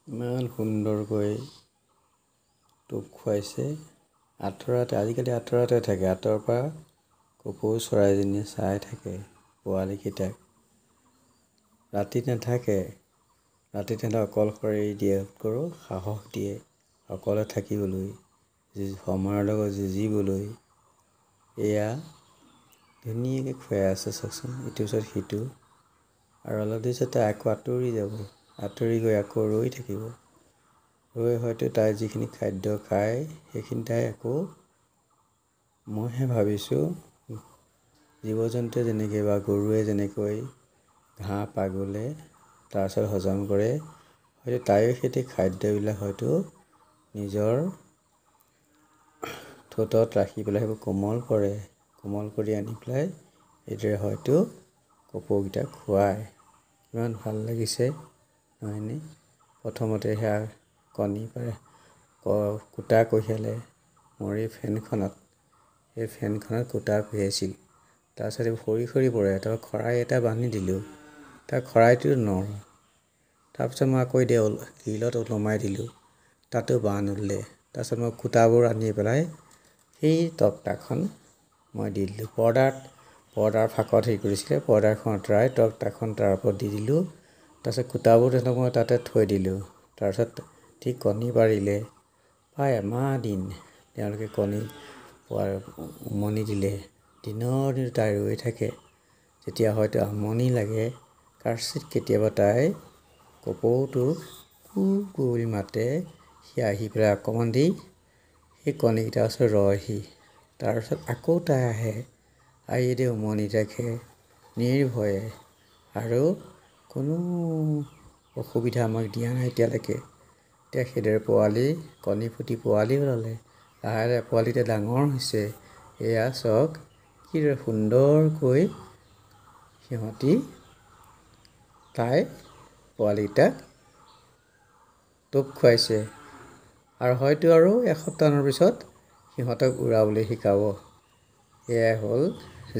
ইমান সুন্দৰকৈ টোপ খুৱাইছে। আজিকালি আঁতৰতে থাকে, আঁতৰৰ পৰা কপৌ চৰাইজনীয়ে চাই থাকে পোৱালিকেইটাক। ৰাতি নাথাকে, ৰাতি তেহেঁতক অকলশৰে এৰি দিয়ে, কৰোঁ সাহস দিয়ে অকলে থাকিবলৈ, সময়ৰ লগত যুঁজিবলৈ। এয়া ধুনীয়াকৈ খুৱাই আছে চাওকচোন, ইটোৰ পিছত সিটো। আৰু অলপ দেৰি পিছত তাই আকৌ আঁতৰি যাব, আঁতৰি গৈ আকৌ ৰৈ থাকিব। ৰৈ হয়তো তাই যিখিনি খাদ্য খায় সেইখিনি তাই আকৌ, মইহে ভাবিছোঁ জীৱ জন্তুৱে যেনেকৈ বা গৰুৱে যেনেকৈ ঘাঁহ পাগলে তাৰপিছত হজম কৰে, হয়তো তাইও সেই খাদ্যবিলাক হয়তো নিজৰ ঠোঁটত ৰাখি পেলাই সেইবোৰ কোমল কৰে, কোমল কৰি আনি পেলাই এইদৰে হয়তো কপৌকেইটাক খুৱায়। ইমান ভাল লাগিছে নহয়নে? প্ৰথমতে সেয়া কণী পাৰে, কুটা কঢ়িয়ালে মোৰ এই ফেনখনত, সেই ফেনখনত কুটা কঢ়িয়াইছিল। তাৰপিছত এইবোৰ সৰি সৰি পৰে, তাৰপৰা খৰাই এটা বান্ধি দিলোঁ, তাৰ খৰাইটো নৰয়। তাৰপিছত মই আকৌ এতিয়া গ্ৰিলত ওলমাই দিলোঁ, তাতো বাঁহ নধৰিলে। তাৰপিছত মই কুটাবোৰ আনি পেলাই সেই তক্তাখন মই দি দিলোঁ, পৰ্দাৰ ফাঁকত হেৰি কৰিছিলে, পৰ্দাখন আঁতৰাই তক্তাখন তাৰ ওপৰত দি দিলোঁ। তাৰপিছত কুটাবোৰ তেহেঁতক মই তাতে থৈ দিলোঁ। তাৰপিছত ঠিক কণী পাৰিলে, প্ৰায় এমাহ দিন তেওঁলোকে কণী উমনি দিলে। দিনৰ দিন তাই ৰৈ থাকে, যেতিয়া হয়তো আমনি লাগে, কাৰ্চিত কেতিয়াবা তাই কপৌটোক কু কু বুলি মাতে, সি আহি পেলাই অকণমান দেৰি সেই কণীকেইটাৰ ওচৰত ৰয়হি। তাৰপিছত আকৌ তাই আহে, আহি এতিয়া উমনি ৰাখে নিৰ্ভয়ে, আৰু কোনো অসুবিধা আমাক দিয়া নাই এতিয়ালৈকে। এতিয়া সেইদৰে পোৱালি কণী ফুটি পোৱালি ওলালে, লাহে লাহে পোৱালিকেইটা ডাঙৰ হৈছে। এয়া চাওক কিদৰে সুন্দৰকৈ তাই পোৱালিকেইটাক টোপ খুৱাইছে। আৰু হয়তো আৰু এসপ্তাহমানৰ পিছত সিহঁতক উৰাবলৈ শিকাব। এয়াই হ'ল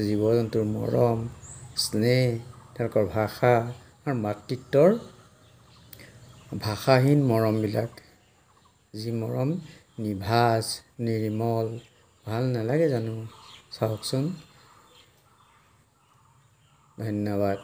জীৱ জন্তুৰ মৰম, স্নেহ, তেওঁলোকৰ ভাষা আৰু মাতৃত্বৰ ভাষাহীন মৰমবিলাক। যি মৰম নিভাঁজ, নিৰ্মল, ভাল নালাগে জানো? চাওকচোন। ধন্যবাদ।